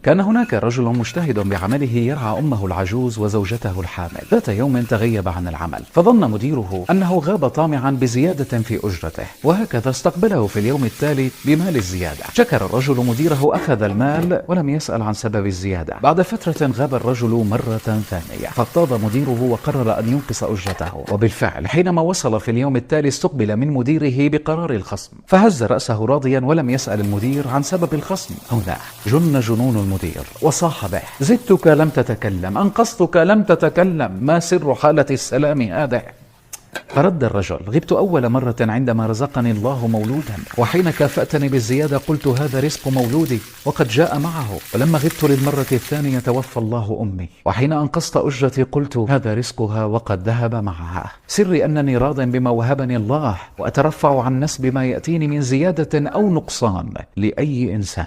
كان هناك رجل مجتهد بعمله يرعى أمه العجوز وزوجته الحامل. ذات يوم تغيب عن العمل، فظن مديره أنه غاب طامعا بزيادة في أجرته، وهكذا استقبله في اليوم التالي بمال الزيادة. شكر الرجل مديره، أخذ المال ولم يسأل عن سبب الزيادة. بعد فترة غاب الرجل مرة ثانية، فاغتاظ مديره وقرر أن ينقص أجرته، وبالفعل حينما وصل في اليوم التالي استقبل من مديره بقرار الخصم، فهز رأسه راضيا ولم يسأل المدير عن سبب الخصم. هنا جن جنون المدير وصاح به: زدتك لم تتكلم، أنقصتك لم تتكلم، ما سر حالة السلام هذا؟ فرد الرجل: غبت أول مرة عندما رزقني الله مولودا، وحين كافأتني بالزيادة قلت هذا رزق مولودي وقد جاء معه، ولما غبت للمرة الثانية توفى الله أمي، وحين أنقصت أجرتي قلت هذا رزقها وقد ذهب معها. سري أنني راض بما وهبني الله، وأترفع عن نسب ما يأتيني من زيادة أو نقصان لأي إنسان.